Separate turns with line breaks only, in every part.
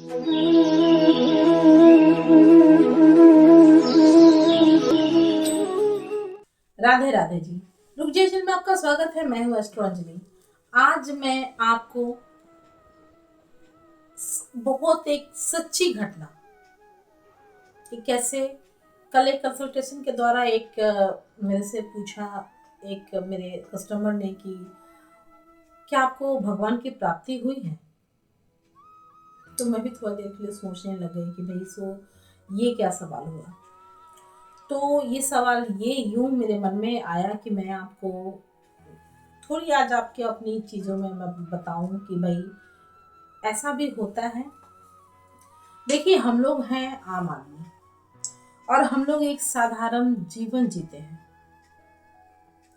राधे राधे जी। रुक जैसे में आपका स्वागत है। मैं हूँ एस्ट्रो अंजलि। आज मैं आपको बहुत एक सच्ची घटना कि कैसे कल एक कंसल्टेशन के द्वारा एक मेरे से पूछा एक मेरे कस्टमर ने कि क्या आपको भगवान की प्राप्ति हुई है। तो मैं भी थोड़ा देर के लिए सोचने लग गई कि भाई ये क्या सवाल हुआ। तो ये सवाल ये यूं मेरे मन में आया कि मैं आपको थोड़ी आज आपके अपनी चीज़ों में मैं बताऊं कि भाई ऐसा भी होता है। देखिए, हम लोग हैं आम आदमी और हम लोग एक साधारण जीवन जीते हैं,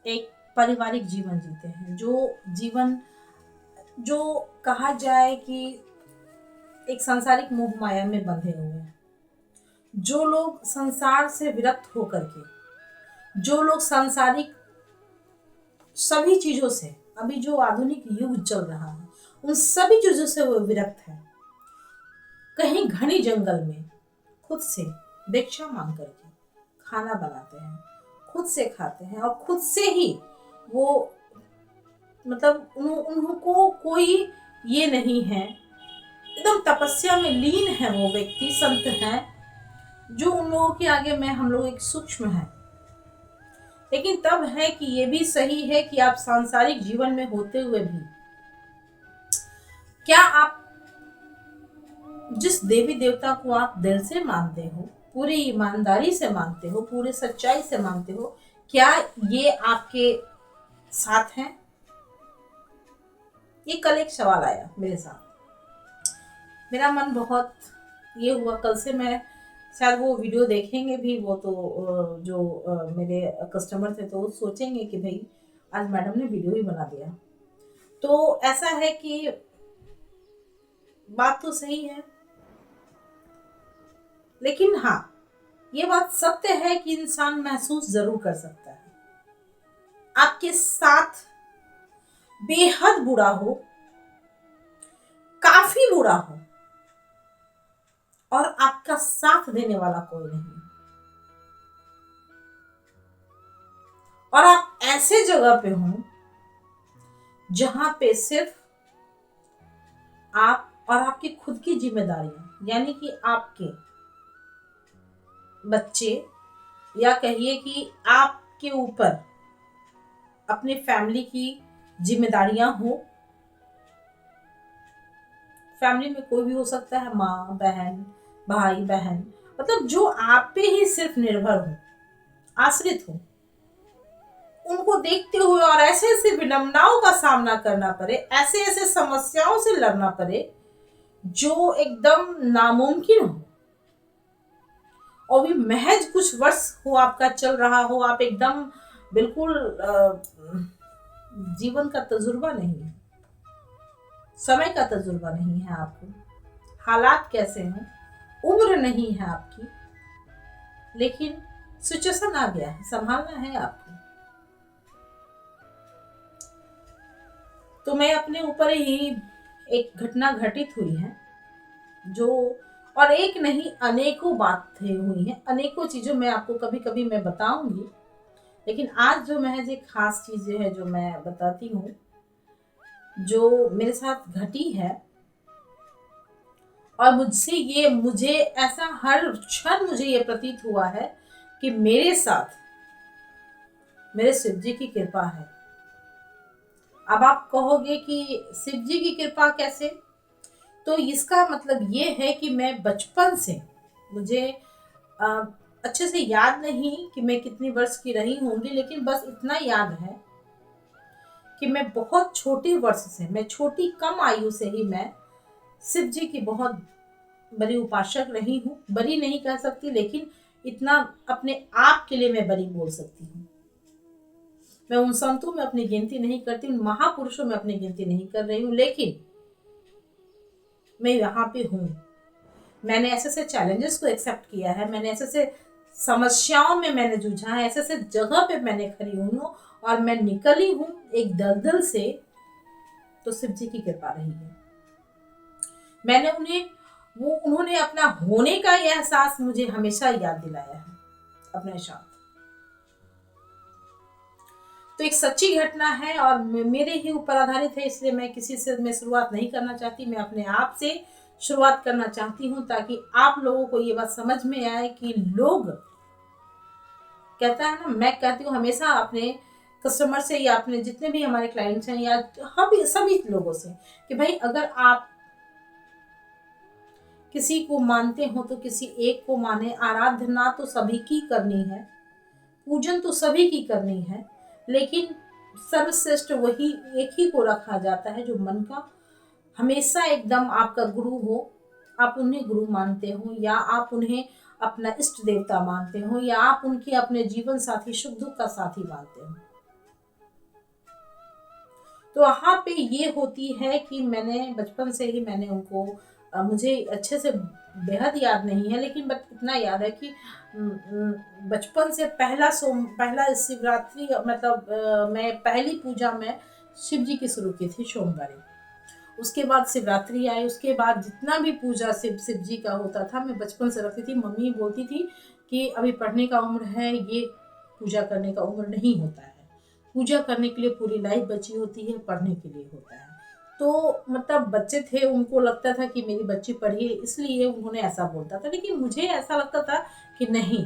एक पारिवारिक जीवन जीते हैं। जो जीवन जो कहा जाए कि एक सांसारिक मोह माया में बंधे हुए हैं। जो लोग संसार से विरक्त होकर के, जो लोग सांसारिक सभी चीजों से, अभी जो आधुनिक युग चल रहा है उन सभी चीजों से वो विरक्त है। कहीं घनी जंगल में खुद से भिक्षा मांग करके खाना बनाते हैं, खुद से खाते हैं और खुद से ही वो मतलब उनको कोई ये नहीं है, एकदम तपस्या में लीन है। वो व्यक्ति संत है जो उन लोगों के आगे में हम लोग एक सूक्ष्म है। लेकिन तब है कि ये भी सही है कि आप सांसारिक जीवन में होते हुए भी क्या आप जिस देवी देवता को आप दिल से मानते हो, पूरी ईमानदारी से मानते हो, पूरे सच्चाई से मानते हो, क्या ये आपके साथ हैं। ये कल एक सवाल आया मेरे साथ, मेरा मन बहुत ये हुआ। कल से मैं शायद वो वीडियो देखेंगे भी वो तो जो मेरे कस्टमर थे तो वो सोचेंगे कि भाई आज मैडम ने वीडियो ही बना दिया। तो ऐसा है कि बात तो सही है, लेकिन हाँ, ये बात सत्य है कि इंसान महसूस जरूर कर सकता है। आपके साथ बेहद बुरा हो, काफी बुरा हो और आपका साथ देने वाला कोई नहीं, और आप ऐसे जगह पे हो जहां पे सिर्फ आप और आपकी खुद की जिम्मेदारियां, यानी कि आपके बच्चे, या कहिए कि आपके ऊपर अपने फैमिली की जिम्मेदारियां हो। फैमिली में कोई भी हो सकता है, माँ बहन, भाई बहन, मतलब जो आप पे ही सिर्फ निर्भर हो, आश्रित हो। उनको देखते हुए और ऐसे ऐसे विडंबनाओं का सामना करना पड़े, ऐसे ऐसे समस्याओं से लड़ना पड़े जो एकदम नामुमकिन हो। और भी महज कुछ वर्ष हो आपका चल रहा हो, आप एकदम बिल्कुल जीवन का तजुर्बा नहीं है, समय का तजुर्बा नहीं है आपको, हालात कैसे हैं, उम्र नहीं है आपकी, लेकिन सिचुएशन आ गया है, संभालना है आपको। तो मैं अपने ऊपर ही एक घटना घटित हुई है जो, और एक नहीं अनेकों बातें हुई हैं, अनेकों चीजों में आपको कभी कभी मैं बताऊंगी। लेकिन आज जो महज एक खास चीजें है जो मैं बताती हूँ, जो मेरे साथ घटी है। और मुझे ऐसा हर क्षण मुझे ये प्रतीत हुआ है कि मेरे साथ मेरे शिव जी की कृपा है। अब आप कहोगे कि शिव जी की कृपा कैसे, तो इसका मतलब ये है कि मैं बचपन से, मुझे अच्छे से याद नहीं कि मैं कितनी वर्ष की रही होंगी, लेकिन बस इतना याद है कि मैं बहुत छोटी वर्ष से, मैं छोटी कम आयु से ही मैं शिव जी की बहुत बड़ी उपासक रही हूँ। बड़ी नहीं कह सकती, लेकिन इतना अपने आप के लिए मैं बड़ी बोल सकती हूँ। मैं उन संतों में अपनी गिनती नहीं करती, उन महापुरुषों में अपनी गिनती नहीं कर रही हूँ, लेकिन मैं यहाँ पे हूँ। मैंने ऐसे से चैलेंजेस को एक्सेप्ट किया है, मैंने ऐसे से समस्याओं में मैंने जूझा है, ऐसे से जगह पे मैंने खड़ी हुई हूँ और मैं निकली हूँ एक दलदल से। तो शिव जी की कृपा रही है। मैंने उन्हें वो उन्होंने अपना होने का यह एहसास मुझे हमेशा याद दिलाया है अपने साथ। तो एक सच्ची घटना है और मेरे ही ऊपर आधारित है, इसलिए मैं किसी से मैं शुरुआत नहीं करना चाहती, मैं अपने आप से शुरुआत करना चाहती हूँ, ताकि आप लोगों को ये बात समझ में आए कि लोग कहता है ना, मैं कहती हूँ हमेशा अपने कस्टमर से या अपने जितने भी हमारे क्लाइंट्स हैं या हम सभी लोगों से, कि भाई अगर आप किसी को मानते हो तो किसी एक को माने। आराधना तो सभी की करनी है, पूजन तो सभी की करनी है, लेकिन सर्वश्रेष्ठ वही एक ही को रखा जाता है जो मन का हमेशा एकदम आपका गुरु हो। आप उन्हें गुरु मानते हो या आप उन्हें अपना इष्ट देवता मानते हो या आप उनके अपने जीवन साथी सुख दुख का साथी मानते हो। तो वहाँ पे ये होती है कि मैंने बचपन से ही मैंने उनको मुझे अच्छे से बेहद याद नहीं है, लेकिन बट इतना याद है कि बचपन से पहला शिवरात्रि मतलब मैं पहली पूजा में शिव जी की शुरू की थी सोमवारी। उसके बाद शिवरात्रि आई, उसके बाद जितना भी पूजा शिव जी का होता था मैं बचपन से रखती थी। मम्मी बोलती थी कि अभी पढ़ने का उम्र है, ये पूजा करने का उम्र नहीं होता है, पूजा करने के लिए पूरी लाइफ बची होती है, पढ़ने के लिए होता है। तो मतलब बच्चे थे, उनको लगता था कि मेरी बच्ची पढ़ी है, इसलिए उन्होंने ऐसा बोलता था, लेकिन मुझे ऐसा लगता था कि नहीं,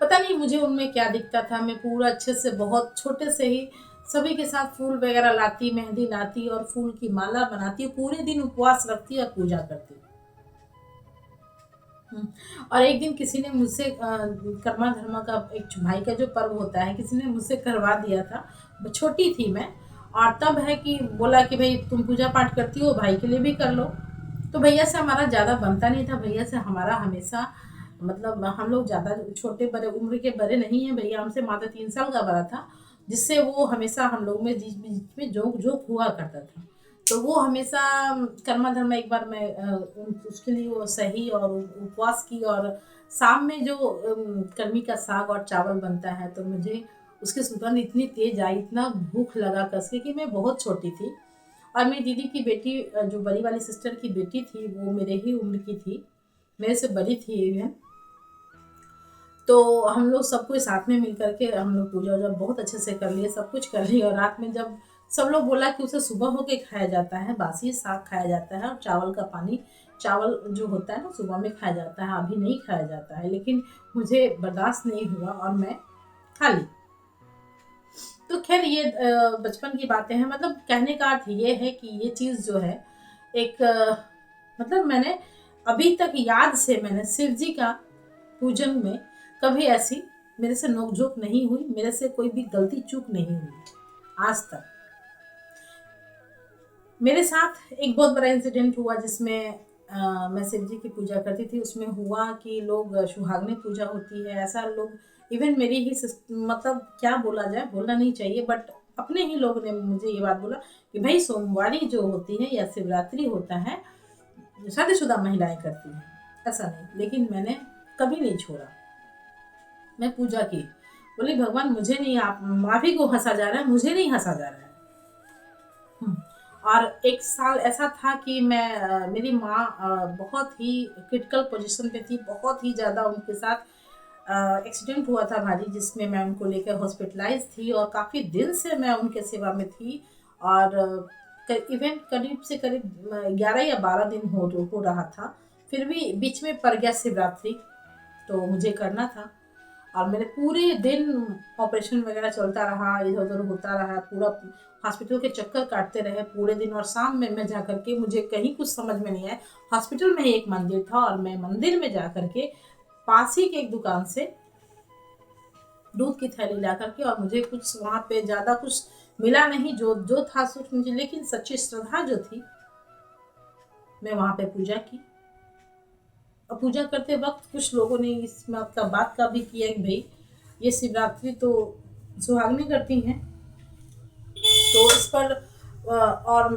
पता नहीं मुझे उनमें क्या दिखता था। मैं पूरा अच्छे से बहुत छोटे से ही सभी के साथ फूल वगैरह लाती, मेहंदी लाती और फूल की माला बनाती, पूरे दिन उपवास रखती और पूजा करती। और एक दिन किसी ने मुझसे कर्मा धर्मा का एक भाई का जो पर्व होता है, किसी ने मुझसे करवा दिया था, छोटी थी मैं, और तब है कि बोला कि भाई तुम पूजा पाठ करती हो, भाई के लिए भी कर लो। तो भैया से हमारा ज़्यादा बनता नहीं था, भैया से हमारा हमेशा मतलब हम लोग ज़्यादा छोटे बड़े उम्र के बड़े नहीं हैं, भैया हमसे मात्र 3 साल का बड़ा था, जिससे वो हमेशा हम लोग में बीच बीच में जोक जोक हुआ करता था। तो वो हमेशा कर्मा धर्मा एक बार मैं उसके लिए वो सही और उपवास की, और शाम में जो कर्मी का साग और चावल बनता है, तो मुझे उसकी सुगंध इतनी तेज आई, इतना भूख लगा कसके कि मैं बहुत छोटी थी, और मेरी दीदी की बेटी जो बड़ी वाली सिस्टर की बेटी थी वो मेरे ही उम्र की थी, मेरे से बड़ी थी इवन। तो हम लोग सब कोई साथ में मिल करके हम लोग पूजा वूजा बहुत अच्छे से कर लिए, सब कुछ कर लिए, और रात में जब सब लोग बोला कि उसे सुबह होके खाया जाता है, बासी साग खाया जाता है और चावल का पानी, चावल जो होता है ना सुबह में खाया जाता है, अभी नहीं खाया जाता है, लेकिन मुझे बर्दाश्त नहीं हुआ और मैं खा ली। तो खैर ये बचपन की बातें हैं, मतलब कहने का अर्थ ये है कि ये चीज़ जो है एक मतलब मैंने अभी तक याद से मैंने शिव जी का पूजन में कभी ऐसी मेरे से नोक-झोंक नहीं हुई, मेरे से कोई भी गलती चूक नहीं हुई आज तक। मेरे साथ एक बहुत बड़ा इंसिडेंट हुआ जिसमें मैं शिव जी की पूजा करती थी। उसमें हुआ कि लोग सुहागनी पूजा होती है, ऐसा लोग इवन मेरी ही मतलब क्या बोला जाए, बोलना नहीं चाहिए, बट अपने ही लोग ने मुझे ये बात बोला कि भाई सोमवारी जो होती है या शिवरात्रि होता है, शादीशुदा महिलाएं करती हैं, ऐसा नहीं। लेकिन मैंने कभी नहीं छोड़ा, मैं पूजा की। बोली भगवान मुझे नहीं, आप ही को हंसा जा रहा है, मुझे नहीं हंसा जा रहा है। हम्म। और एक साल ऐसा था कि मैं मेरी माँ बहुत ही क्रिटिकल पोजीशन पे थी, बहुत ही ज़्यादा उनके साथ एक्सीडेंट हुआ था भारी, जिसमें मैं उनको लेकर हॉस्पिटलाइज थी और काफ़ी दिन से मैं उनके सेवा में थी। और इवेंट करीब से करीब 11 या 12 दिन हो रहा था, फिर भी बीच में पड़ गया शिवरात्रि, तो मुझे करना था। और मेरे पूरे दिन ऑपरेशन वगैरह चलता रहा, इधर उधर होता रहा, पूरा हॉस्पिटल के चक्कर काटते रहे पूरे दिन, और शाम में मैं जा करके मुझे कहीं कुछ समझ में नहीं आया। हॉस्पिटल में ही एक मंदिर था और मैं मंदिर में जा करके पास ही के एक दुकान से दूध की थैली ला करके, और मुझे कुछ वहाँ पे ज़्यादा कुछ मिला नहीं, जो जो था सिर्फ मुझे, लेकिन सच्ची श्रद्धा जो थी, मैं वहाँ पे पूजा की। और पूजा करते वक्त कुछ लोगों ने इस बात का भी किया कि भाई ये शिवरात्रि तो सुहागनी करती हैं, तो इस पर और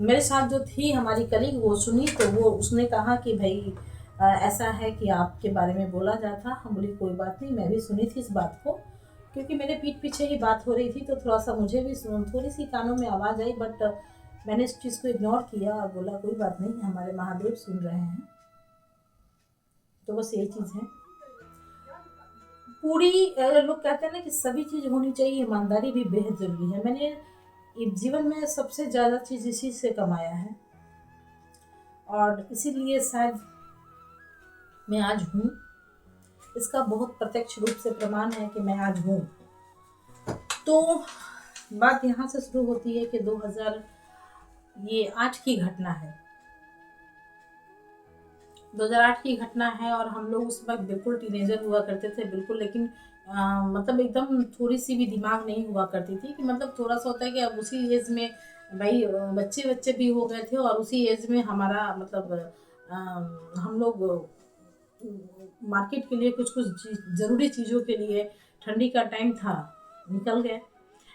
मेरे साथ जो थी हमारी कलीग वो सुनी, तो वो उसने कहा कि भाई ऐसा है कि आपके बारे में बोला जाता। हम बोली कोई बात नहीं, मैं भी सुनी थी इस बात को, क्योंकि मेरे पीठ पीछे ही बात हो रही थी, तो थोड़ा सा मुझे भी थोड़ी सी कानों में आवाज़ आई, बट मैंने इस चीज़ को इग्नोर किया और बोला कोई बात नहीं, हमारे महादेव सुन रहे हैं। तो बस यही चीज़ है। पूरी लोग कहते हैं ना कि सभी चीज़ होनी चाहिए, ईमानदारी भी बेहद ज़रूरी है। मैंने जीवन में सबसे ज़्यादा चीज़ इसी से कमाया है और इसीलिए शायद मैं आज हूँ। इसका बहुत प्रत्यक्ष रूप से प्रमाण है कि मैं आज हूँ। तो बात यहाँ से शुरू होती है कि 2008 की घटना है। 2008 की घटना है और हम लोग उस वक्त बिल्कुल टीनेजर हुआ करते थे, बिल्कुल। लेकिन मतलब एकदम थोड़ी सी भी दिमाग नहीं हुआ करती थी कि मतलब थोड़ा सा होता है कि अब उसी एज में भाई बच्चे बच्चे भी हो गए थे और उसी एज में हमारा मतलब हम लोग मार्केट के लिए कुछ कुछ ज़रूरी चीज़ों के लिए, ठंडी का टाइम था, निकल गए।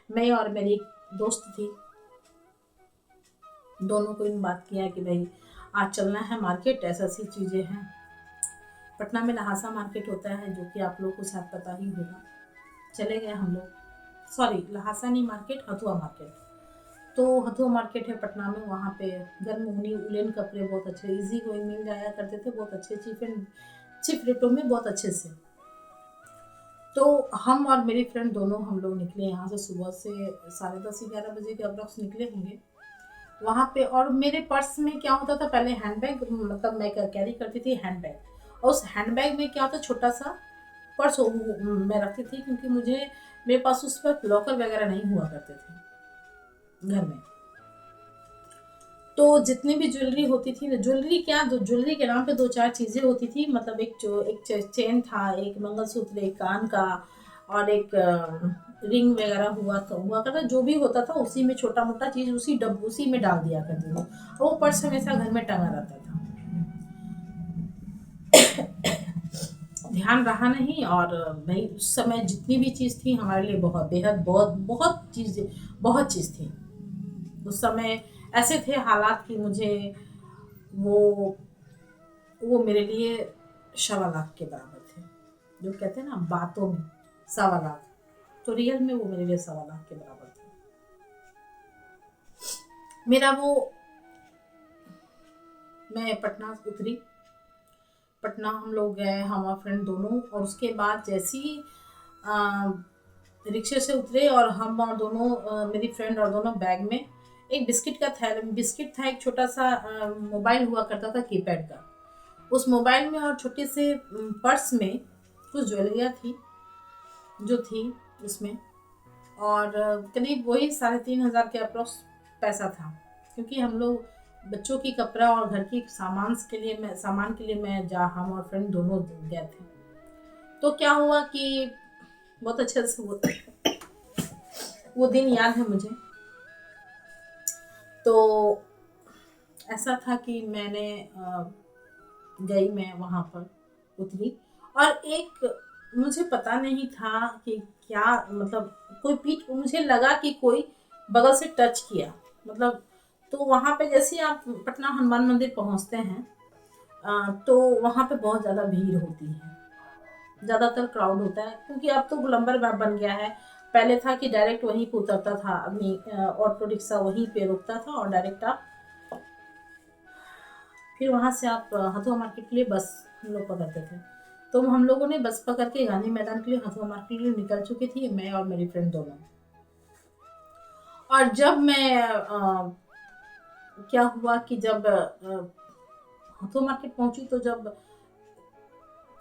मैं और मेरी एक दोस्त थी, दोनों को इन बात किया कि भाई आज चलना है मार्केट, ऐसा ऐसी चीज़ें हैं। पटना में लहासा मार्केट होता है जो कि आप लोग को शायद पता ही होगा। चले गए हम लोग, सॉरी लहासा नहीं मार्केट, हथुआ मार्केट। तो हथुआ मार्केट है पटना में, वहाँ पे गर्म ऊनी उलेन कपड़े बहुत अच्छे इजी गोइंग मिल जाया करते थे, बहुत अच्छे चीप रेटों में, बहुत अच्छे से। तो हम और मेरी फ्रेंड दोनों हम लोग निकले यहाँ से, सुबह से 10:30-11 बजे के अप्रॉक्स निकले होंगे वहाँ पे। और मेरे पर्स में क्या होता था, पहले हैंडबैग, मतलब मैं कैरी करती थी हैंडबैग, और उस हैंडबैग में क्या होता, छोटा सा पर्स मैं रखती थी, क्योंकि मेरे पास उस वक्त लॉकर वगैरह नहीं हुआ करते थे घर में। तो जितनी भी ज्वेलरी होती थी, ज्वेलरी क्या, ज्वेलरी के नाम पे 2-4 चीज़ें होती थी, मतलब एक चेन था, एक मंगलसूत्र, एक कान का, और एक रिंग वगैरह हुआ करता, जो भी होता था उसी में छोटा मोटा चीज़ उसी में डाल दिया करती थी, और वो पर्स हमेशा घर में टंगा रहता था। ध्यान रहा नहीं, और भाई उस समय जितनी भी चीज़ थी हमारे लिए बहुत बेहद बहुत चीज़ थी उस समय। ऐसे थे हालात कि मुझे वो वो मेरे लिए 1.25 लाख के बराबर थे। जो कहते हैं ना बातों में 1.25 लाख, तो रियल में वो मेरे लिए 1.25 लाख के बराबर थे। मेरा वो, मैं पटना उतरी, पटना हम लोग गए, हम और फ्रेंड दोनों, और उसके बाद जैसे ही रिक्शे से उतरे और हम और दोनों मेरी फ्रेंड और दोनों बैग में एक बिस्किट था, एक छोटा सा मोबाइल हुआ करता था कीपैड का, उस मोबाइल में और छोटे से पर्स में कुछ ज्वेलरियाँ थी जो थी उसमें, और करीब वही 3,500 के अप्रोक्स पैसा था, क्योंकि हम लोग बच्चों की कपड़ा और घर की सामान के लिए हम और फ्रेंड दोनों गए थे। तो क्या हुआ कि बहुत अच्छे से वो दिन याद है मुझे। तो ऐसा था कि मैं वहाँ पर उतरी, और एक मुझे पता नहीं था कि क्या, मतलब मुझे लगा कि कोई बगल से टच किया, मतलब। तो वहाँ पे जैसे ही आप पटना हनुमान मंदिर पहुँचते हैं तो वहाँ पे बहुत ज़्यादा भीड़ होती है, ज़्यादातर क्राउड होता है, क्योंकि अब तो गोलंबर बन गया है। पहले था कि डायरेक्ट वहीं पे उतरता था आदमी, ऑटो रिक्शा वहीं पे रुकता था और डायरेक्ट आप फिर वहाँ से आप हथुआ मार्केट के लिए बस हम लोग पकड़ते थे। तो हम लोगों ने बस पकड़ के गांधी मैदान के लिए, हथुआ मार्केट के लिए निकल चुकी थी, मैं और मेरी फ्रेंड दोनों। और जब मैं क्या हुआ कि जब हथुआ मार्केट पहुंची, तो जब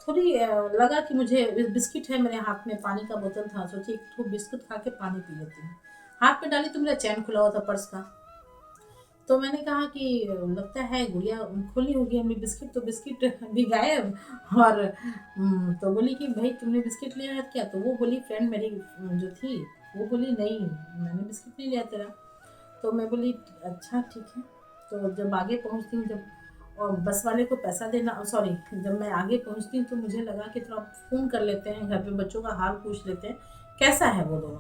थोड़ी लगा कि मुझे बिस्किट है मेरे हाथ में, पानी का बोतल था, सोची एक तो बिस्कुट खा के पानी पी लेती हूँ। हाथ में डाली तो मेरा चैन खुला हुआ था पर्स का। तो मैंने कहा कि लगता है गुड़िया खोली होगी हमने बिस्किट, तो बिस्किट भी गायब। और तो बोली कि भाई तुमने बिस्किट लिया है क्या? तो वो बोली, फ्रेंड मेरी जो थी वो बोली नहीं मैंने बिस्किट नहीं लिया तेरा। तो मैं बोली अच्छा ठीक है। तो जब आगे पहुंचती हूँ, जब और बस वाले को पैसा देना, सॉरी, जब मैं आगे पहुंचती हूँ तो मुझे लगा कि थोड़ा फ़ोन कर लेते हैं, घर पे बच्चों का हाल पूछ लेते हैं कैसा है वो दोनों।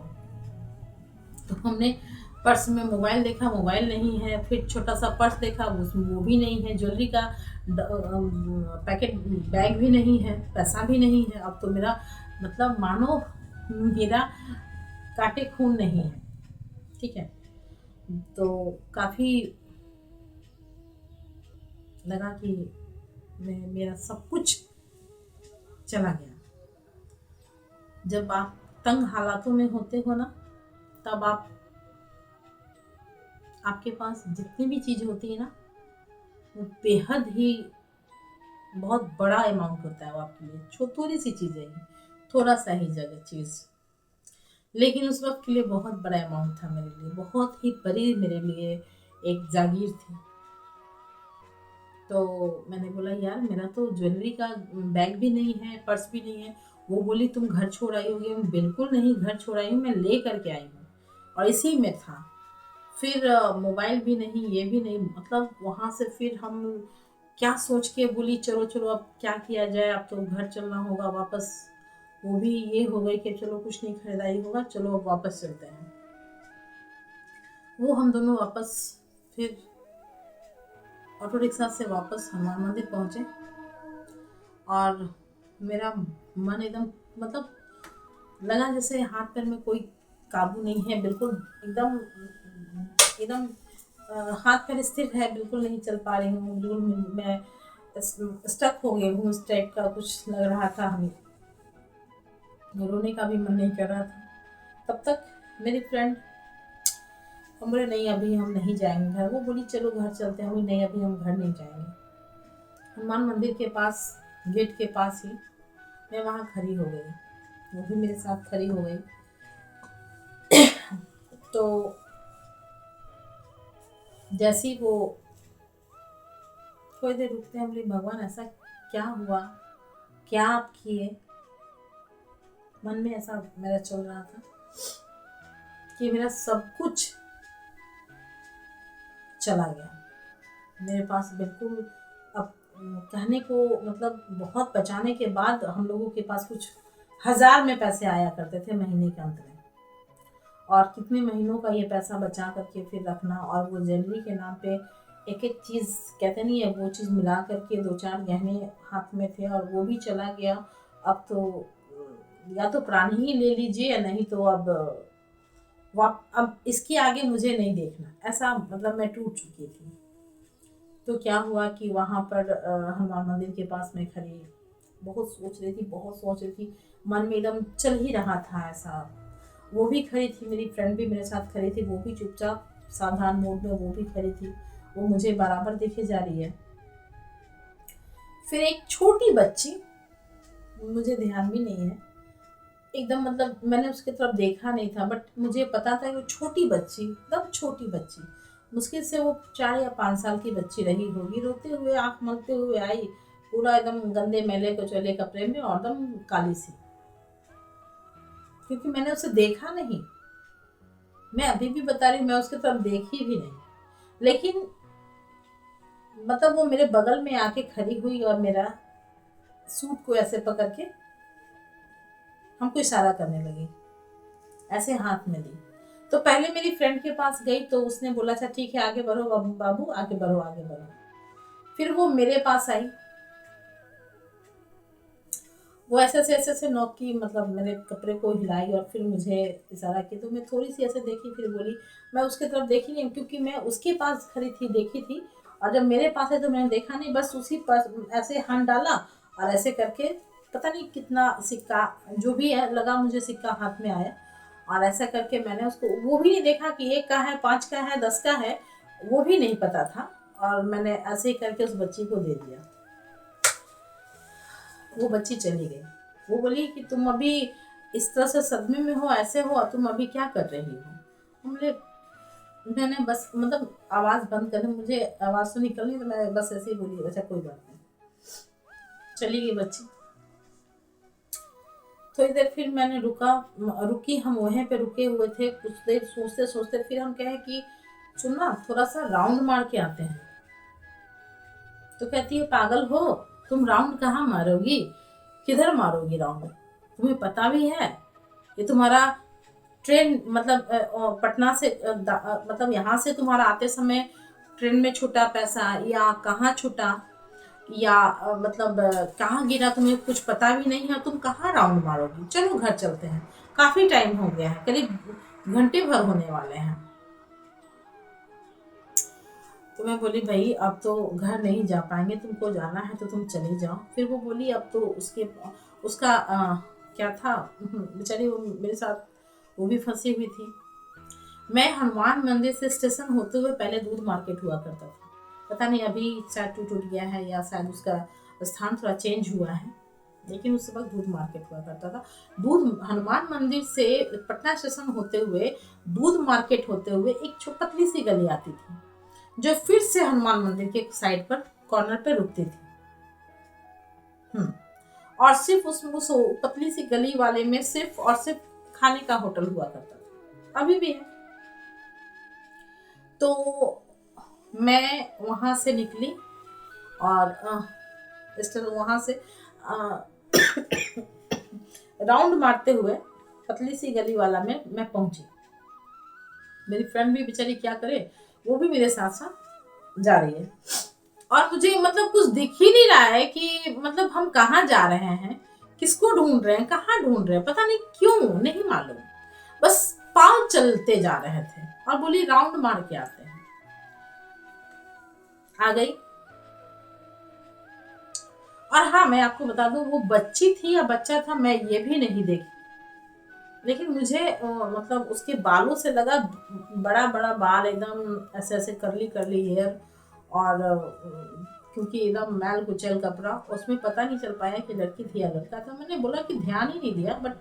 तो हमने पर्स में मोबाइल देखा, मोबाइल नहीं है, फिर छोटा सा पर्स देखा, उसमें वो भी नहीं है, ज्वेलरी का पैकेट बैग भी नहीं है, पैसा भी नहीं है। अब तो मेरा मतलब मानो मेरा काटे खून नहीं है, ठीक है। तो काफ़ी लगा कि मेरा सब कुछ चला गया। जब आप तंग हालातों में होते हो ना, तब आपके पास जितनी भी चीज़ होती है ना, वो बेहद ही बहुत बड़ा अमाउंट होता है वो आपके लिए। थोड़ी सी चीज़ है, थोड़ा सा ही जगह चीज़, लेकिन उस वक्त के लिए बहुत बड़ा अमाउंट था मेरे लिए, बहुत ही बड़ी मेरे लिए एक जागीर थी। तो मैंने बोला यार मेरा तो ज्वेलरी का बैग भी नहीं है, पर्स भी नहीं है। वो बोली तुम घर छोड़ आई होगी। मैं बिल्कुल नहीं घर छोड़ आई हूँ, मैं ले करके आई हूँ और इसी में था। फिर मोबाइल भी नहीं, ये भी नहीं, मतलब वहाँ से फिर हम क्या सोच के बोली चलो चलो अब क्या किया जाए, अब तो घर चलना होगा वापस। वो भी ये हो गई कि चलो कुछ नहीं खरीदारी होगा, चलो अब वापस चलते हैं। वो हम दोनों वापस फिर ऑटो रिक्शा से वापस हनुमान मंदिर पहुँचे और मेरा मन एकदम, मतलब लगा जैसे हाथ पैर में कोई काबू नहीं है, बिल्कुल एकदम एकदम हाथ पैर स्थिर है, बिल्कुल नहीं चल पा रही हूँ, बिल्कुल मैं स्टक हो गई हूँ, इस टाइप का कुछ लग रहा था। हमें रोने का भी मन नहीं कर रहा था। तब तक मेरी फ्रेंड हम बोले नहीं अभी हम नहीं जाएंगे घर। वो बोली चलो घर चलते हैं। नहीं अभी हम घर नहीं जाएंगे। हनुमान मंदिर के पास, गेट के पास ही मैं वहाँ खड़ी हो गई, वो भी मेरे साथ खड़ी हो गई। तो जैसी वो थोड़ी देर रुकते हैं, बोली भगवान ऐसा क्या हुआ, क्या आप किए। मन में ऐसा मेरा चल रहा था कि मेरा सब कुछ चला गया मेरे पास, बिल्कुल। अब कहने को मतलब बहुत बचाने के बाद हम लोगों के पास कुछ हजार में पैसे आया करते थे महीने के अंत में, और कितने महीनों का ये पैसा बचा करके फिर रखना, और वो ज्वेलरी के नाम पे एक एक चीज़ कहते नहीं है, वो चीज़ मिला करके दो चार गहने हाथ में थे और वो भी चला गया। अब तो या तो प्राण ही ले लीजिए या नहीं तो अब इसके आगे मुझे नहीं देखना, ऐसा मतलब मैं टूट चुकी थी। तो क्या हुआ कि वहाँ पर हनुमान मंदिर के पास में खड़ी बहुत सोच रही थी, बहुत सोच रही थी, मन में एकदम चल ही रहा था ऐसा। वो भी खड़ी थी, मेरी फ्रेंड भी मेरे साथ खड़ी थी, वो भी चुपचाप सावधान मोड में वो भी खड़ी थी, वो मुझे बराबर देखे जा रही है। फिर एक छोटी बच्ची, मुझे ध्यान भी नहीं है एकदम, मतलब मैंने उसकी तरफ देखा नहीं था, बट मुझे पता था कि वो छोटी बच्ची, एकदम छोटी बच्ची, मुश्किल से वो 4 या 5 साल की बच्ची रही होगी, रोते हुए आँख मलते हुए आई, पूरा एकदम गंदे मैले कुचले कपड़े में और एकदम काली सी, क्योंकि मैंने उसे देखा नहीं। मैं अभी भी बता रही हूँ, मैं उसकी तरफ देखी भी नहीं, लेकिन मतलब वो मेरे बगल में आके खड़ी हुई और मेरा सूट को ऐसे पकड़ के हमको इशारा करने लगी, ऐसे हाथ में दी। तो पहले मेरी फ्रेंड के पास गई तो उसने बोला था ठीक है आगे बढ़ो बाबू बाबू, आगे बढ़ो आगे बढ़ो। फिर वो मेरे पास आई, वो ऐसे नोक की, मतलब मेरे कपड़े को हिलाई और फिर मुझे इशारा की, तो मैं थोड़ी सी ऐसे देखी, फिर बोली। मैं उसकी तरफ देखी नहीं क्योंकि मैं उसके पास खड़ी थी, देखी थी, और जब मेरे पास है तो मैंने देखा नहीं, बस उसी पर ऐसे हाथ डाला और ऐसे करके पता नहीं कितना सिक्का जो भी है लगा, मुझे सिक्का हाथ में आया, और ऐसा करके मैंने उसको, वो भी नहीं देखा कि 1 का है, 5 का है, 10 का है, वो भी नहीं पता था, और मैंने ऐसे ही करके उस बच्ची को दे दिया। वो बच्ची चली गई। वो बोली कि तुम अभी इस तरह से सदमे में हो, ऐसे हो, तुम अभी क्या कर रही हो। हमने मैंने बस मतलब आवाज़ बंद कर, मुझे आवाज़ तो निकलनी, तो मैं बस ऐसे ही बोली अच्छा कोई बात नहीं, चली गई बच्ची। थोड़ी देर फिर मैंने रुकी, हम वहीं पे रुके हुए थे, कुछ देर सोचते सोचते फिर हम कहे कि सुनना थोड़ा सा राउंड मार के आते हैं। तो कहती है पागल हो तुम, राउंड कहाँ मारोगी, किधर मारोगी राउंड, तुम्हें पता भी है ये तुम्हारा ट्रेन, मतलब पटना से मतलब यहाँ से तुम्हारा आते समय ट्रेन में छूटा पैसा या कहाँ छूटा, या मतलब कहाँ गिरा, तुम्हें कुछ पता भी नहीं है, तुम कहाँ राउंड मारोगी, चलो घर चलते हैं, काफ़ी टाइम हो गया है, करीब घंटे भर होने वाले हैं। तो मैं बोली भाई अब तो घर नहीं जा पाएंगे, तुमको जाना है तो तुम चले जाओ। फिर वो बोली अब तो उसका क्या था, बेचारी वो मेरे साथ वो भी फंसी हुई थी। मैं हनुमान मंदिर से स्टेशन होते हुए पहले दूध मार्केट हुआ करता था, पता नहीं अभी शायद टूट गया है या शायद उसका स्थान थोड़ा चेंज हुआ है, लेकिन उस वक्त दूध मार्केट हुआ करता था। दूध हनुमान मंदिर से पटना स्टेशन होते हुए दूध मार्केट होते हुए एक पतली सी गली आती थी, जो फिर से हनुमान मंदिर के साइड पर कॉर्नर पे रुकती थी। हम्म, और सिर्फ उस पतली सी गली वाले में सिर्फ और सिर्फ खाने का होटल हुआ करता था, अभी भी है। तो मैं वहां से निकली और वहां से राउंड मारते हुए पतली सी गली वाला में मैं पहुंची। मेरी फ्रेंड भी बेचारी क्या करे, वो भी मेरे साथ साथ जा रही है। और मुझे मतलब कुछ दिख ही नहीं रहा है कि मतलब हम कहाँ जा रहे हैं, किसको ढूंढ रहे हैं, कहाँ ढूंढ रहे हैं, पता नहीं क्यों, नहीं मालूम। बस पांव चलते जा रहे थे और बोली राउंड मार के आते हैं। आ गई। और हाँ, मैं आपको बता दूं वो बच्ची थी या बच्चा था मैं ये भी नहीं देखी, लेकिन मुझे मतलब उसके बालों से लगा बड़ा बड़ा बाल, एकदम ऐसे ऐसे करली करली हेयर। और क्योंकि एकदम मैल कुचल कपड़ा, उसमें पता नहीं चल पाया कि लड़की थी या लड़का था। मैंने बोला कि ध्यान ही नहीं दिया, बट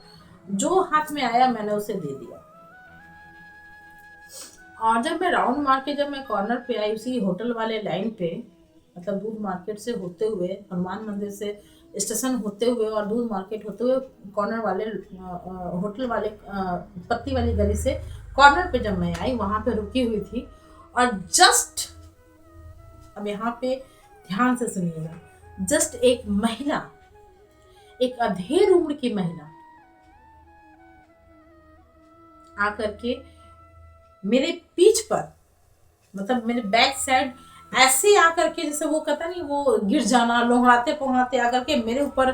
जो हाथ में आया मैंने उसे दे दिया। और जब मैं राउंड मार के जब मैं कॉर्नर पे आई उसी होटल वाले लाइन पे, मतलब दूध मार्केट से होते हुए हनुमान मंदिर से स्टेशन होते हुए और दूध मार्केट होते हुए कॉर्नर वाले होटल वाले पत्ती वाली गली से कॉर्नर पे जब मैं आई वहां पे रुकी हुई थी। और जस्ट अब यहाँ पे ध्यान से सुनिएगा, जस्ट एक महिला, एक अधेड़ उम्र की महिला आकर के मेरे पीठ पर, मतलब मेरे बैक साइड ऐसे आकर के, जैसे वो कहता नहीं वो गिर जाना, लोहड़ाते पोहाते आकर के मेरे ऊपर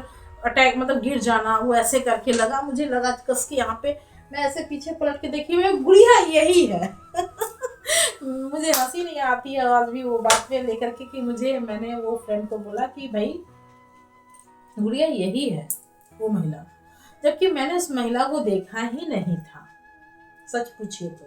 अटैक, मतलब गिर जाना, वो ऐसे करके लगा, मुझे लगा कस के यहाँ पे। मैं ऐसे पीछे पलट के देखी, मैं गुड़िया यही है। मुझे हंसी नहीं आती है आज भी वो बात पे लेकर के कि मुझे, मैंने वो फ्रेंड को बोला कि भाई गुड़िया यही है वो महिला, जबकि मैंने उस महिला को देखा ही नहीं था सच पूछिए तो।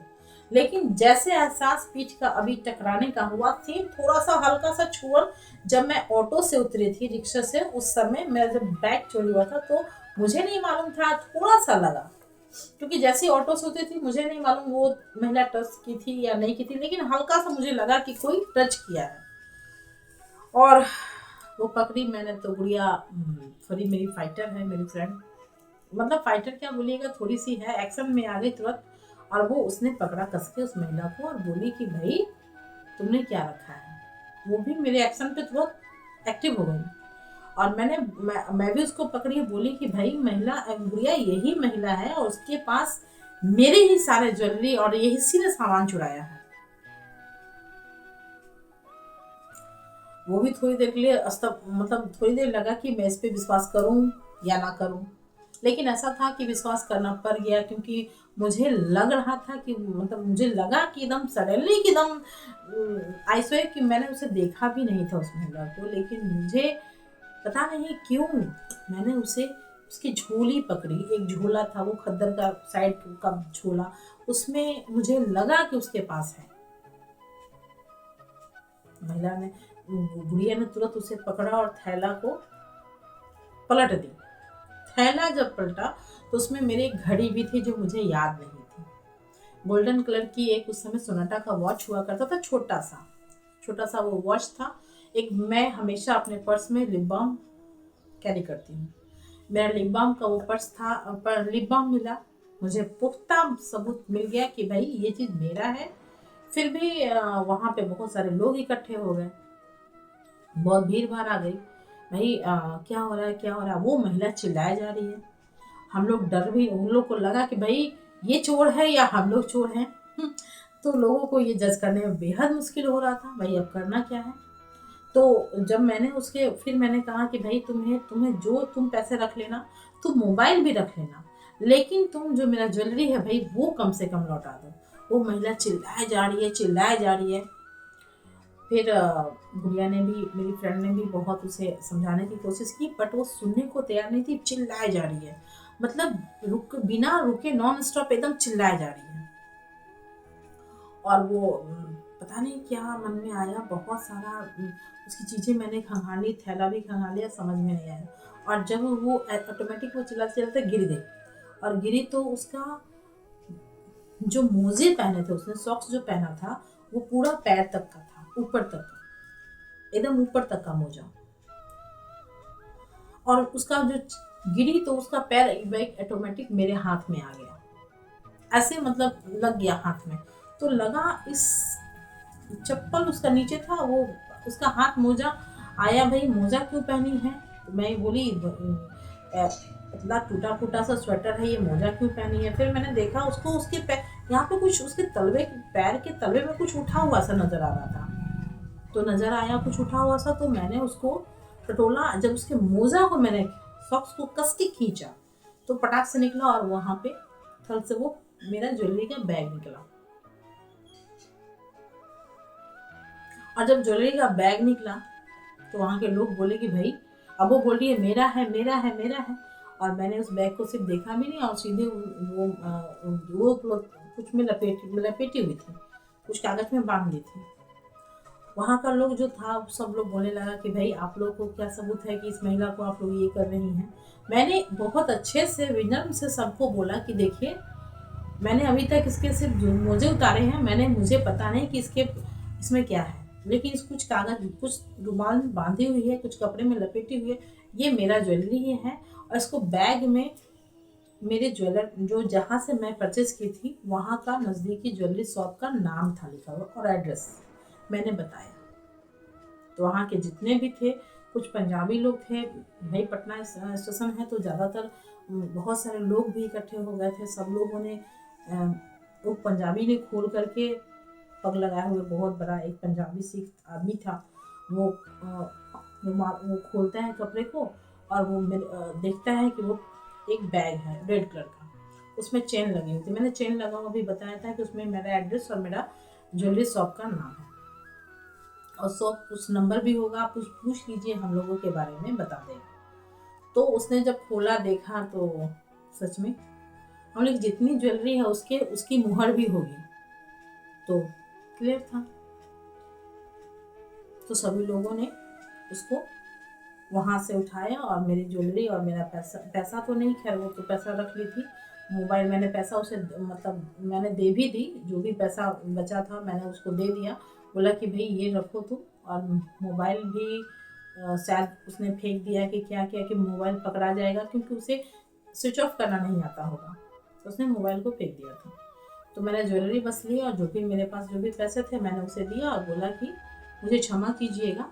लेकिन जैसे एहसास पीठ का अभी टकराने का हुआ, सेम थोड़ा सा हल्का सा छुअल जब मैं ऑटो से उतरी थी, रिक्शा से, उस समय मेरा जब बैग चोरी हुआ था तो मुझे नहीं मालूम था, थोड़ा सा लगा, क्योंकि जैसे ऑटो से उतरी थी मुझे नहीं मालूम वो महिला टच की थी या नहीं की थी, लेकिन हल्का सा मुझे लगा कि कोई टच किया है। और वो पकड़ी मैंने तो गुड़िया थोड़ी मेरी फाइटर है, मेरी फ्रेंड, मतलब फाइटर क्या बोलिएगा, थोड़ी सी है, एक्शन में आ गई तुरंत। और वो उसने पकड़ा कस के उस महिला को और बोली कि भाई तुमने क्या रखा है। वो भी मेरे एक्शन पे तुरंत एक्टिव हो गई। और मैं भी उसको पकड़ी, बोली कि भाई महिला गुड़िया यही महिला है और उसके पास मेरे ही सारे ज्वेलरी और यही इसी ने सामान चुराया है। वो भी थोड़ी देर के लिए मतलब थोड़ी देर लगा कि मैं इस पे विश्वास करूं या ना करूं, लेकिन ऐसा था कि विश्वास करना पड़ गया, क्योंकि मुझे लग रहा था कि, मतलब मुझे लगा कि एकदम सडनली कि एकदम आई स्वेयर कि मैंने उसे देखा भी नहीं था उस महिला को, लेकिन मुझे पता नहीं क्यों मैंने उसे, उसकी झोली पकड़ी, एक झोला था वो खद्दर का साइड का झोला, उसमें मुझे लगा कि उसके पास है। महिला ने, गुड़िया ने तुरंत उसे पकड़ा और थैला को पलट दी। थैला जब पलटा तो उसमें मेरी एक घड़ी भी थी जो मुझे याद नहीं थी, गोल्डन कलर की, एक उस समय सोनाटा का वॉच हुआ करता था, छोटा सा वो वॉच था। एक मैं हमेशा अपने पर्स में लिप बाम कैरी करती हूँ, मेरा लिप बाम का वो पर्स था, पर लिप बाम मिला, मुझे पुख्ता सबूत मिल गया कि भाई ये चीज़ मेरा है। फिर भी वहाँ पे बहुत सारे लोग इकट्ठे हो गए, बहुत भीड़ भाड़ आ गई। भाई क्या हो रहा है, क्या हो रहा है, वो महिला चिल्लाए जा रही है। हम लोग डर भी, उन लोग को लगा कि भाई ये चोर है या हम लोग चोर हैं। तो लोगों को ये जज करने में बेहद मुश्किल हो रहा था, भाई अब करना क्या है। तो जब मैंने उसके, फिर मैंने कहा कि भाई तुम्हें तुम्हें जो तुम पैसे रख लेना, तुम मोबाइल भी रख लेना, लेकिन तुम जो मेरा ज्वेलरी है भाई वो कम से कम लौटा दो। वो महिला चिल्लाए जा रही है, चिल्लाए जा रही है। फिर गुड़िया ने भी, मेरी फ्रेंड ने भी बहुत उसे समझाने की कोशिश की, बट वो सुनने को तैयार नहीं थी, चिल्लाए जा रही है। मतलब रुक बिना रुके नॉन स्टॉप एकदम चिल्लाए जा रही है। और वो पता नहीं क्या मन में आया, बहुत सारा उसकी चीज़ें मैंने खंगाली, थैला भी खंगाल लिया, समझ में नहीं आया। और जब वो ऑटोमेटिक वो चिल्लाते चिल्लाते गिर गई, और गिरी तो उसका जो मोजे पहने थे, उसने सॉक्स जो पहना था वो पूरा पैर तक का था, ऊपर तक का, एकदम ऊपर तक का मोजा। और उसका जो गिरी तो उसका पैर एक ऑटोमेटिक मेरे हाथ में आ गया, ऐसे मतलब लग गया हाथ में। तो लगा इस चप्पल उसका नीचे था, वो उसका हाथ मोजा आया, भाई मोजा क्यों पहनी है? तो मैं बोली इतना टूटा फूटा सा स्वेटर है, ये मोजा क्यों पहनी है? फिर मैंने देखा उसको, उसके यहाँ पे कुछ उसके तलवे, पैर के तलवे में कुछ उठा हुआ सा नजर आ रहा था। तो नजर आया कुछ उठा हुआ सा, तो मैंने उसको टटोला। जब उसके मोजा को मैंने, सॉक्स को कस के खींचा, तो पटाख से निकला, और वहां पे थल से वो मेरा ज्वेलरी का बैग निकला। और जब ज्वेलरी का बैग निकला तो वहाँ के लोग बोले कि भाई, अब वो बोल रही है मेरा है, मेरा है, मेरा है। और मैंने उस बैग को सिर्फ देखा भी नहीं, और सीधे वो कुछ में लपेटी हुई थी, कुछ कागज में बांध दी थी। वहाँ का लोग जो था, सब लोग बोलने लगा कि भाई आप लोग को क्या सबूत है कि इस महिला को आप लोग ये कर रही हैं? मैंने बहुत अच्छे से विनम्र से सबको बोला कि देखिए, मैंने अभी तक इसके सिर्फ मोजे उतारे हैं, मुझे पता नहीं कि इसके इसमें क्या है, लेकिन इस कुछ कागज, कुछ रुमाल में बांधी हुई है, कुछ कपड़े में लपेटी हुई है, ये मेरा ज्वेलरी ही है। और इसको बैग में मेरे ज्वेलर जो जहाँ से मैं परचेज की थी, वहाँ का नज़दीकी ज्वेलरी शॉप का नाम था लिखा हुआ, और एड्रेस मैंने बताया। तो वहाँ के जितने भी थे, कुछ पंजाबी लोग थे, भाई पटना स्टेशन है तो ज़्यादातर बहुत सारे लोग भी इकट्ठे हो गए थे। सब लोगों ने वो पंजाबी ने खोल करके, पग लगाए हुए बहुत बड़ा एक पंजाबी सिख आदमी था, वो वो खोलता है कपड़े को, और वो देखता है कि वो एक बैग है रेड कलर का, उसमें चेन लगी हुई थी। मैंने चेन लगा हुआ भी बताया था कि उसमें मेरा एड्रेस और मेरा ज्वेलरी शॉप का नाम है, और शॉप उस नंबर भी होगा, आप पूछ लीजिए, हम लोगों के बारे में बता देगा। तो उसने जब खोला देखा तो सच में हम लोग जितनी ज्वेलरी है उसकी मुहर भी होगी, तो क्लियर था। तो सभी लोगों ने उसको वहाँ से उठाया, और मेरी ज्वेलरी और मेरा पैसा तो नहीं, खैर वो तो पैसा रख ली थी, मोबाइल मैंने पैसा उसे, मतलब मैंने दे भी दी, जो भी पैसा बचा था मैंने उसको दे दिया। बोला कि भाई ये रखो तुम, और मोबाइल भी शायद उसने फेंक दिया कि क्या किया कि मोबाइल पकड़ा जाएगा, क्योंकि उसे स्विच ऑफ करना नहीं आता होगा, तो उसने मोबाइल को फेंक दिया था। तो मैंने ज्वेलरी बस ली, और जो भी मेरे पास जो भी पैसे थे मैंने उसे दिया, और बोला कि मुझे क्षमा कीजिएगा।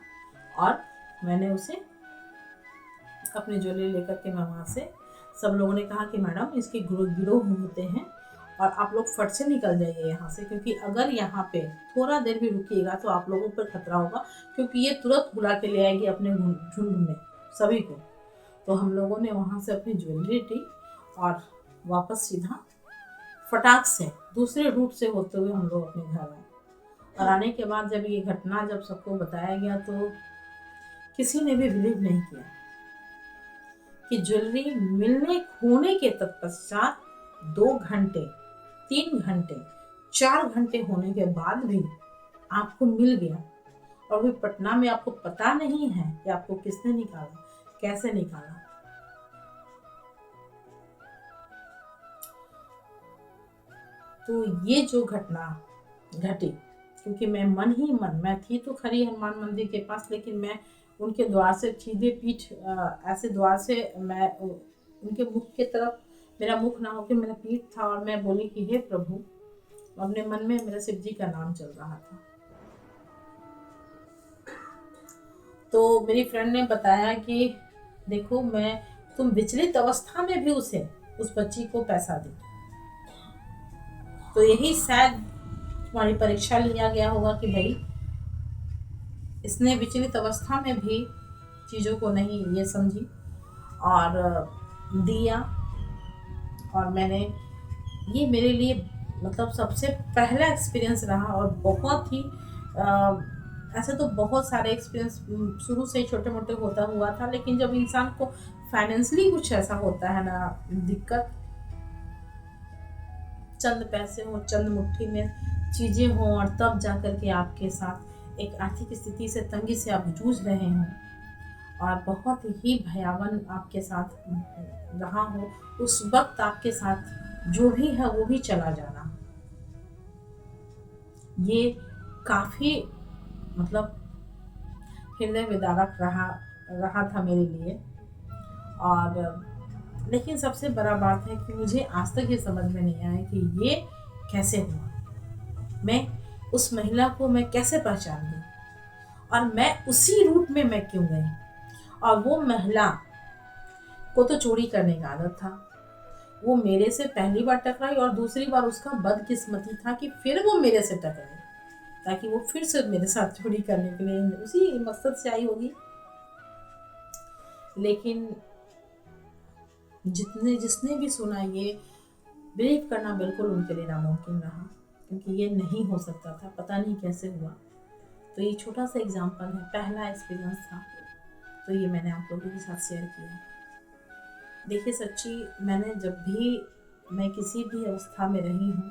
और मैंने उसे अपनी ज्वेलरी लेकर के मैं वहाँ से, सब लोगों ने कहा कि मैडम इसके गिरोह होते हैं, और आप लोग फट से निकल जाइए यहाँ से, क्योंकि अगर यहाँ पे थोड़ा देर भी रुकिएगा तो आप लोगों पर खतरा होगा, क्योंकि ये तुरंत बुला के ले आएगी अपने झुंड में सभी को। तो हम लोगों ने वहाँ से अपनी ज्वेलरी ली, और वापस सीधा फटाक से दूसरे रूट से होते हुए हम लोग अपने घर आए। और आने के बाद जब ये घटना जब सबको बताया गया, तो किसी ने भी बिलीव नहीं किया कि ज्वेलरी मिलने खोने के तत्पश्चात 2 घंटे, 3 घंटे, 4 घंटे होने के बाद भी आपको मिल गया, और भी पटना में आपको पता नहीं है कि आपको किसने निकाला, कैसे निकाला। तो ये जो घटना घटी, क्योंकि मैं थी तो खरी हनुमान मंदिर के पास, लेकिन मैं उनके द्वार से सीधे पीठ, ऐसे द्वार से मैं उनके मुख की तरफ, मेरा मुख ना होकर मेरा पीठ था, और मैं बोली कि हे प्रभु, अपने मन में मेरा शिव जी का नाम चल रहा था। तो मेरी फ्रेंड ने बताया कि देखो, तुम विचलित अवस्था में भी उस बच्ची को पैसा दी, तो यही शायद तुम्हारी परीक्षा लिया गया होगा कि भाई इसने विचलित अवस्था में भी चीज़ों को नहीं ये समझी और दिया। और ये मेरे लिए मतलब सबसे पहला एक्सपीरियंस रहा, और बहुत ही ऐसे तो बहुत सारे एक्सपीरियंस शुरू से ही छोटे मोटे होता हुआ था, लेकिन जब इंसान को फाइनेंशियली कुछ ऐसा होता है ना दिक्कत, चंद पैसे हो, चंद मुट्ठी में चीजें हों, और तब जा कर के आपके साथ एक आर्थिक स्थिति से, तंगी से आप जूझ रहे हों, और बहुत ही भयावन आपके साथ रहा हो, उस वक्त आपके साथ जो भी है वो भी चला जाना, ये काफी मतलब हृदय विदारक रहा रहा था मेरे लिए। और लेकिन सबसे बड़ा बात है कि मुझे आज तक ये समझ में नहीं आया कि ये कैसे हुआ, मैं उस महिला को मैं कैसे पहचान गई, और मैं उसी रूट में मैं क्यों गई। और वो महिला को तो चोरी करने का आदत था, वो मेरे से पहली बार टकराई, और दूसरी बार उसका बदकिस्मती था कि फिर वो मेरे से टकराई, ताकि वो फिर से मेरे साथ चोरी करने के लिए उसी मकसद से आई होगी। लेकिन जितने जिसने भी सुना, ये बिलीव करना बिल्कुल उनके लिए नामुमकिन रहा, क्योंकि ये नहीं हो सकता था, पता नहीं कैसे हुआ। तो ये छोटा सा एग्जाम्पल है, पहला एक्सपीरियंस था, तो ये मैंने आप लोगों के साथ शेयर किया। देखिए सच्ची, मैंने जब भी मैं किसी भी अवस्था में रही हूँ,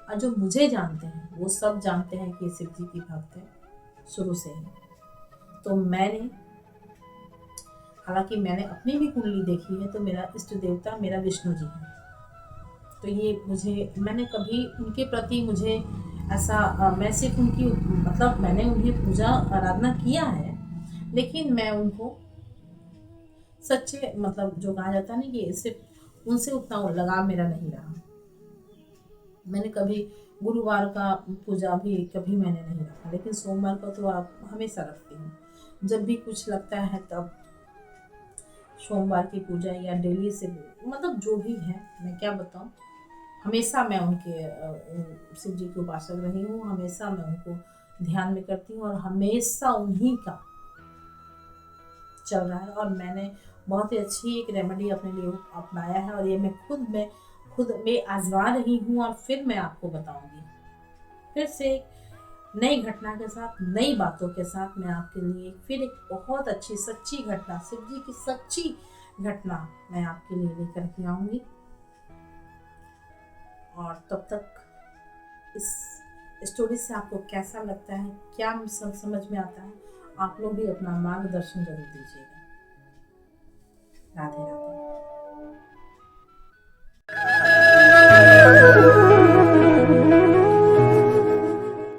और जो मुझे जानते हैं वो सब जानते हैं कि ये शिव जी की भक्त है शुरू से ही। तो मैंने, हालांकि मैंने अपनी भी कुंडली देखी है, तो मेरा इष्ट देवता मेरा विष्णु जी है। तो ये मुझे, मैंने कभी उनके प्रति मुझे ऐसा मैं सिर्फ उनकी मतलब मैंने उन्हें पूजा आराधना किया है, लेकिन मैं उनको सच्चे मतलब जो कहा जाता है ना कि सिर्फ उनसे उतना लगाव मेरा नहीं रहा। मैंने कभी गुरुवार का पूजा भी कभी मैंने नहीं रखा, लेकिन सोमवार का तो आप हमेशा रखती हूँ। जब भी कुछ लगता है तब सोमवार की पूजा, या डेली से मतलब जो भी है, मैं क्या बताऊँ, हमेशा मैं उनके शिव जी की उपासक रही हूँ, हमेशा मैं उनको ध्यान में करती हूँ, और हमेशा उन्हीं का चल रहा है। और मैंने बहुत ही अच्छी एक रेमेडी अपने लिए अपनाया है, और ये मैं खुद में आजमा रही हूँ, और फिर मैं आपको बताऊंगी। फिर से एक नई घटना के साथ, नई बातों के साथ मैं आपके लिए फिर एक बहुत अच्छी सच्ची घटना, शिव जी की सच्ची घटना मैं आपके लिए लेकर के आऊंगी। और तब तक इस स्टोरी से आपको कैसा लगता है, क्या समझ में आता है, आप लोग भी अपना मार्गदर्शन जरूर दीजिएगा। राधे राधे।